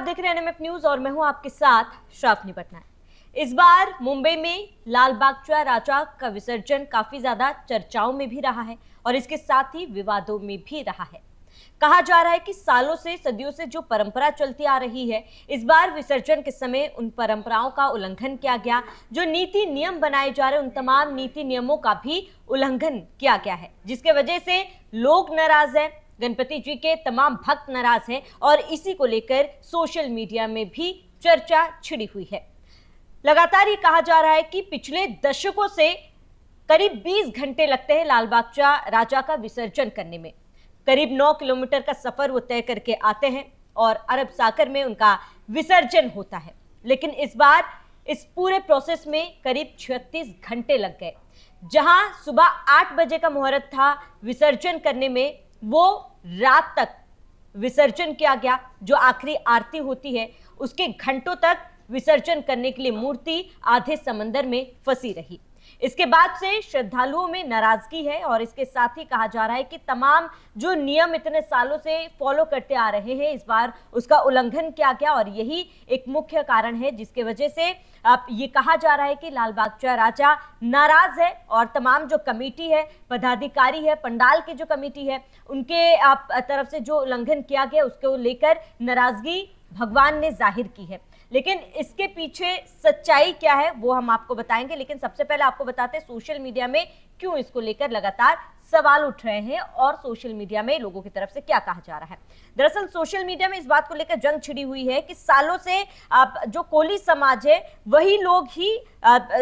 देख रहे हैं एनएमएफ न्यूज और मैं हूं आपके साथ श्रावनी पटनायक। इस बार मुंबई में लाल बागचा राजा का विसर्जन काफी ज्यादा चर्चाओं में भी रहा है और इसके साथ ही विवादों में भी रहा है। कहा जा रहा है कि सालों से सदियों से जो परंपरा चलती आ रही है, इस बार विसर्जन के समय उन परंपराओं का उल्लंघन किया गया। जो नीति नियम बनाए जा रहे उन तमाम नीति नियमों का भी उल्लंघन किया गया है, जिसके वजह से लोग नाराज हैं, गणपति जी के तमाम भक्त नाराज हैं और इसी को लेकर सोशल मीडिया में भी चर्चा छिड़ी हुई है। लगातार ये कहा जा रहा है कि पिछले दशकों से करीब 20 घंटे लगते हैं लाल बागचा राजा का विसर्जन करने में। करीब 9 किलोमीटर का सफर वो तय करके आते हैं और अरब सागर में उनका विसर्जन होता है। लेकिन इस बार इस पूरे प्रोसेस में करीब 36 घंटे लग गए। जहां सुबह 8 बजे का मुहूर्त था विसर्जन करने में, वो रात तक विसर्जन किया गया। जो आखिरी आरती होती है उसके घंटों तक विसर्जन करने के लिए मूर्ति आधे समंदर में फंसी रही। इसके बाद से श्रद्धालुओं में नाराजगी है और इसके साथ ही कहा जा रहा है कि तमाम जो नियम इतने सालों से फॉलो करते आ रहे हैं, इस बार उसका उल्लंघन किया गया और यही एक मुख्य कारण है जिसके वजह से अब ये कहा जा रहा है कि लाल बागचा राजा नाराज है और तमाम जो कमेटी है, पदाधिकारी है, पंडाल की जो कमेटी है, उनके तरफ से जो उल्लंघन किया गया उसको लेकर नाराजगी भगवान ने जाहिर की है। लेकिन इसके पीछे सच्चाई क्या है वो हम आपको बताएंगे। लेकिन सबसे पहले आपको बताते हैं सोशल मीडिया में क्यों इसको लेकर लगातार सवाल उठ रहे हैं और सोशल मीडिया में लोगों की तरफ से क्या कहा जा रहा है। दरअसल सोशल मीडिया में इस बात को लेकर जंग छिड़ी हुई है कि सालों से जो कोली समाज है वही लोग ही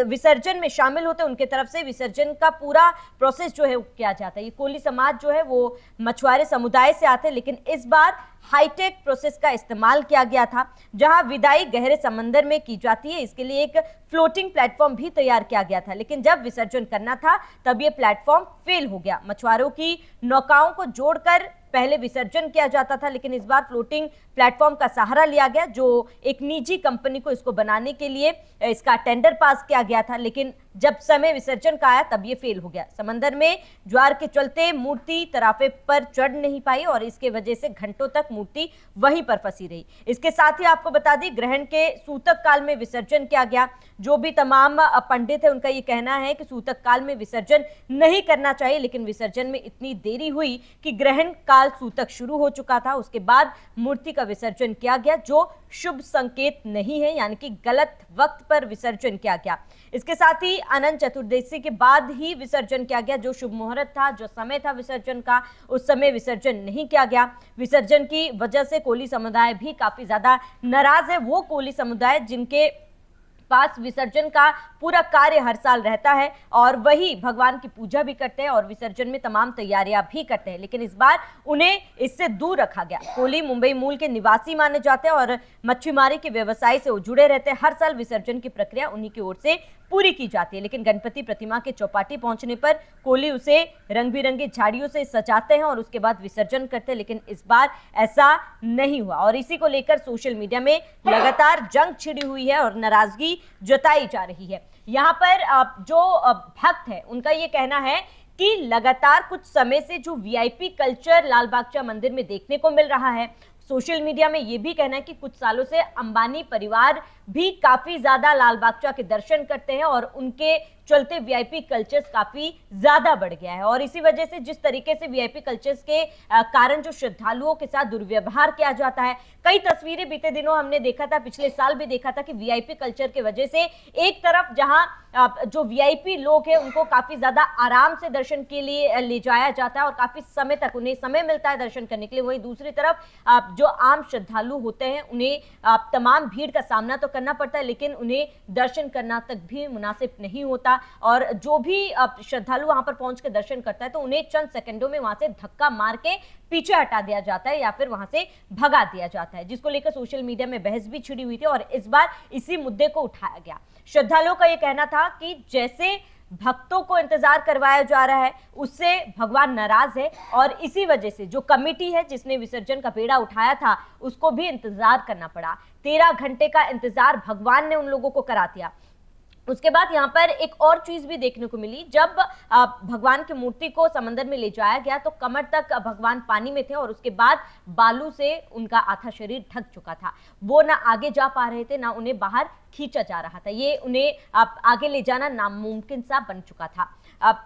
विसर्जन में शामिल होते हैं। उनके तरफ से विसर्जन का पूरा प्रोसेस जो है वो किया जाता है। ये कोली समाज जो है वो मछुआरे समुदाय से आते हैं, लेकिन इस बार हाईटेक प्रोसेस का इस्तेमाल किया गया था जहां विदाई गहरे समंदर में की जाती है। इसके लिए एक फ्लोटिंग प्लेटफॉर्म भी तैयार किया गया था, लेकिन जब विसर्जन करना था तब ये प्लेटफॉर्म फेल हो गया। मछुआरों की नौकाओं को जोड़कर पहले विसर्जन किया जाता था, लेकिन इस बार फ्लोटिंग प्लेटफॉर्म का सहारा लिया गया। जो एक निजी कंपनी को इसको बनाने के लिए इसका टेंडर पास किया गया था, लेकिन जब समय विसर्जन का आया तब ये फेल हो गया। समंदर में ज्वार के चलते मूर्ति तराफे पर चढ़ नहीं पाई और इसके वजह से घंटों तक मूर्ति वहीं पर फंसी रही। इसके साथ ही आपको बता दी ग्रहण के सूतक काल में विसर्जन किया गया। जो भी तमाम पंडित है उनका ये कहना है कि सूतक काल में विसर्जन नहीं करना चाहिए, लेकिन विसर्जन में इतनी देरी हुई कि ग्रहण काल सूतक शुरू हो चुका था। उसके बाद मूर्ति का विसर्जन किया गया, जो शुभ संकेत नहीं है, यानी कि गलत वक्त पर विसर्जन किया गया। इसके साथ ही अनंत चतुर्दशी के बाद ही विसर्जन किया गया। जो शुभ मुहूर्त था, जो समय था विसर्जन का, उस समय विसर्जन नहीं किया गया। विसर्जन की वजह से कोली समुदाय भी काफी ज्यादा नाराज है। वो कोली समुदाय जिनके पास विसर्जन का पूरा कार्य हर साल रहता है और वही भगवान की पूजा भी करते हैं और विसर्जन में तमाम तैयारियां भी करते हैं, लेकिन इस बार उन्हें इससे दूर रखा गया। कोली मुंबई मूल के निवासी माने जाते हैं और मच्छीमारी के व्यवसाय से वो जुड़े रहते हैं। हर साल विसर्जन की प्रक्रिया उन्हीं की ओर से पूरी की जाती है, लेकिन गणपति प्रतिमा के चौपाटी पहुंचने पर कोली उसे रंग बिरंगी झाड़ियों से सजाते हैं और उसके बाद विसर्जन करते हैं, लेकिन इस बार ऐसा नहीं हुआ और इसी को लेकर सोशल मीडिया में लगातार जंग छिड़ी हुई है और नाराजगी जताई जा रही है। यहाँ पर जो भक्त है उनका ये कहना है कि लगातार कुछ समय से जो वीआईपी कल्चर लाल बागचा मंदिर में देखने को मिल रहा है, सोशल मीडिया में यह भी कहना है कि कुछ सालों से अंबानी परिवार भी काफी ज्यादा लाल बागचा के दर्शन करते हैं और उनके चलते वीआईपी कल्चर्स काफी ज्यादा बढ़ गया है। और इसी वजह से जिस तरीके से वीआईपी कल्चर्स के कारण जो श्रद्धालुओं के साथ दुर्व्यवहार किया जाता है, कई तस्वीरें बीते दिनों हमने देखा था, पिछले साल भी देखा था कि वीआईपी कल्चर की वजह से एक तरफ जहां जो वीआईपी लोग हैं उनको काफी ज्यादा आराम से दर्शन के लिए ले जाया जाता है और काफी समय तक उन्हें समय मिलता है दर्शन करने के लिए, वहीं दूसरी तरफ जो आम श्रद्धालु होते हैं उन्हें तमाम भीड़ का सामना तो करना पड़ता है, लेकिन उन्हें दर्शन करना तक भी मुनासिब नहीं होता। और जो भी श्रद्धालु वहां पर पहुंच के दर्शन करता है तो उन्हें चंद सेकंडों में वहां से धक्का मार के पीछे हटा दिया जाता है या फिर वहां से भगा दिया जाता है, जिसको लेकर सोशल मीडिया में बहस भी छिड़ी हुई थी और इस बार इसी मुद्दे को उठाया गया। श्रद्धालुओं का यह कहना था कि जैसे भक्तों को इंतजार करवाया जा रहा है उससे भगवान नाराज है और इसी वजह से जो कमेटी है जिसने विसर्जन का बेड़ा उठाया था उसको भी इंतजार करना पड़ा। 13 घंटे का इंतजार भगवान ने उन लोगों को करा दिया। उसके बाद यहाँ पर एक और चीज भी देखने को मिली। जब भगवान की मूर्ति को समंदर में ले जाया गया तो कमर तक भगवान पानी में थे और उसके बाद बालू से उनका आधा शरीर ढक चुका था। वो ना आगे जा पा रहे थे, ना उन्हें बाहर खींचा जा रहा था। ये उन्हें आगे ले जाना नामुमकिन सा बन चुका था।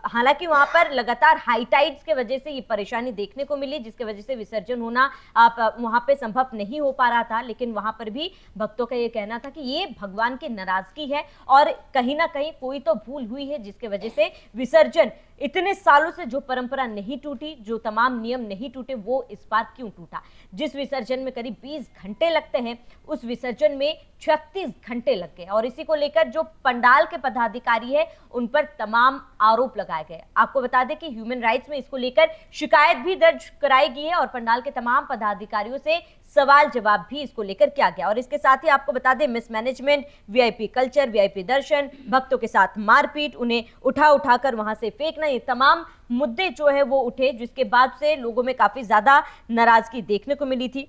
हालांकि वहां पर लगातार हाई टाइड्स के वजह से ये परेशानी देखने को मिली, जिसके वजह से विसर्जन होना वहां पे संभव नहीं हो पा रहा था। लेकिन वहां पर भी भक्तों का ये कहना था कि ये भगवान की नाराजगी है और कहीं ना कहीं कोई तो भूल हुई है, जिसके वजह से विसर्जन इतने सालों से जो परंपरा नहीं टूटी, जो तमाम नियम नहीं टूटे, वो इस बार क्यों टूटा। जिस विसर्जन में करीब 20 घंटे लगते हैं, उस विसर्जन में 36 घंटे लग गए और इसी को लेकर जो पंडाल के पदाधिकारी है उन पर तमाम आरोप लगाए गए। आपको बता दें कि ह्यूमन राइट्स में इसको लेकर शिकायत भी दर्ज कराई गई है और पंडाल के तमाम पदाधिकारियों से सवाल जवाब भी इसको लेकर किया गया। और इसके साथ ही आपको बता दें, मिसमैनेजमेंट, वीआईपी कल्चर, वीआईपी दर्शन, भक्तों के साथ मारपीट, उन्हें उठाकर वहां से फेंकना, ये तमाम मुद्दे जो है वो उठे, जिसके बाद से लोगों में काफी ज्यादा नाराजगी देखने को मिली थी।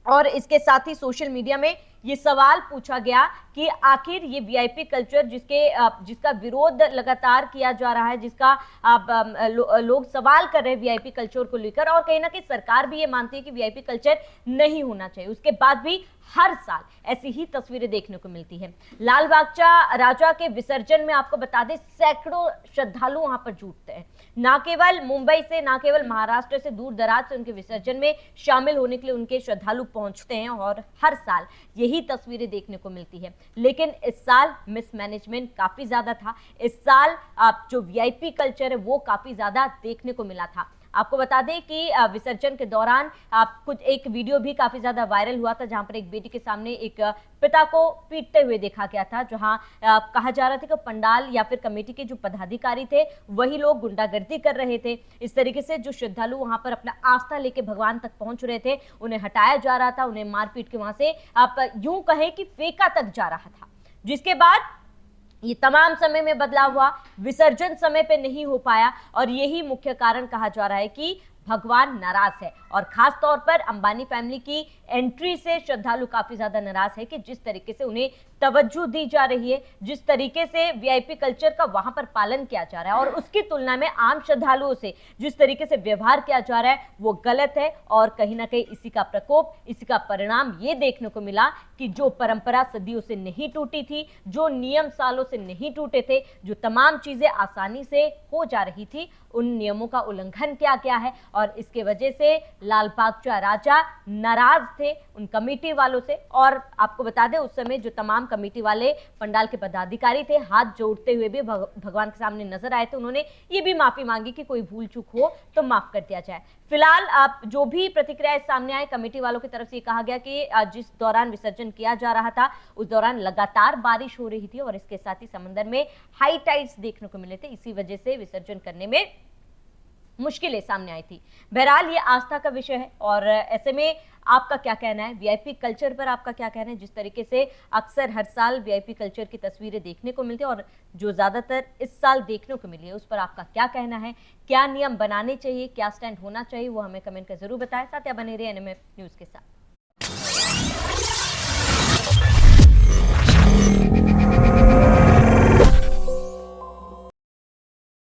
और इसके साथ ही सोशल मीडिया में ये सवाल पूछा गया कि आखिर ये वीआईपी कल्चर जिसका विरोध लगातार किया जा रहा है, जिसका लोग सवाल कर रहे हैं वीआईपी कल्चर को लेकर, और कहीं ना कहीं सरकार भी ये मानती है कि वीआईपी कल्चर नहीं होना चाहिए, उसके बाद भी हर साल ऐसी ही तस्वीरें देखने को मिलती है। लाल बागचा राजा के विसर्जन में आपको बता दें सैकड़ों श्रद्धालु वहां पर जुटते हैं। ना केवल मुंबई से, ना केवल महाराष्ट्र से, दूर दराज से उनके विसर्जन में शामिल होने के लिए उनके श्रद्धालु पहुंचते हैं और हर साल यही तस्वीरें देखने को मिलती है। लेकिन इस साल मिसमैनेजमेंट काफी ज्यादा था। इस साल जो वीआईपी कल्चर है वो काफी ज्यादा देखने को मिला था। आपको बता दें कि विसर्जन के दौरान कुछ एक वीडियो भी काफी ज्यादा वायरल हुआ था, जहां पर एक बेटी के सामने एक पिता को पीटते हुए देखा गया था, जहां कहा जा रहा था कि पंडाल या फिर कमेटी के जो पदाधिकारी थे वही लोग गुंडागर्दी कर रहे थे। इस तरीके से जो श्रद्धालु वहां पर अपना आस्था लेके भगवान तक पहुंच रहे थे, उन्हें हटाया जा रहा था, उन्हें मारपीट के वहां से आप यूं कहें कि फेंका तक जा रहा था। जिसके बाद ये तमाम समय में बदलाव हुआ, विसर्जन समय पे नहीं हो पाया और यही मुख्य कारण कहा जा रहा है कि भगवान नाराज है। और खास तौर पर अंबानी फैमिली की एंट्री से श्रद्धालु काफी ज्यादा नाराज है कि जिस तरीके से उन्हें तवज्जो दी जा रही है, जिस तरीके से वीआईपी कल्चर का वहां पर पालन किया जा रहा है और उसकी तुलना में आम श्रद्धालुओं से जिस तरीके से व्यवहार किया जा रहा है वो गलत है। और कहीं ना कहीं इसी का प्रकोप, इसी का परिणाम ये देखने को मिला कि जो परंपरा सदियों से नहीं टूटी थी, जो नियम सालों से नहीं टूटे थे, जो तमाम चीजें आसानी से हो जा रही थी, उन नियमों का उल्लंघन किया गया है। और इसके वजह से लाल बागचा राजा नाराज थे उन कमेटी वालों से। और आपको बता दें उस समय जो तमाम कमेटी वाले पंडाल के पदाधिकारी थे, हाथ जोड़ते हुए भी भगवान के सामने नजर आए थे। उन्होंने ये भी माफी मांगी कि कोई भूल चूक हो तो माफ कर दिया जाए। फिलहाल आप जो भी प्रतिक्रिया सामने आए, कमेटी वालों की तरफ से ये कहा गया कि जिस दौरान विसर्जन किया जा रहा था उस दौरान लगातार बारिश हो रही थी और इसके साथ ही समंदर में हाई टाइड्स देखने को मिले थे, इसी वजह से विसर्जन करने में मुश्किलें सामने आई थी। बहरहाल ये आस्था का विषय है और ऐसे में आपका क्या कहना है, वीआईपी कल्चर पर आपका क्या कहना है? जिस तरीके से अक्सर हर साल वीआईपी कल्चर की तस्वीरें देखने को मिलती है और जो ज्यादातर इस साल देखने को मिली है, उस पर आपका क्या कहना है? क्या नियम बनाने चाहिए, क्या स्टैंड होना चाहिए, वो हमें कमेंट कर जरूर बताएं। साथ या बने रहिए एनएमएफ न्यूज के साथ।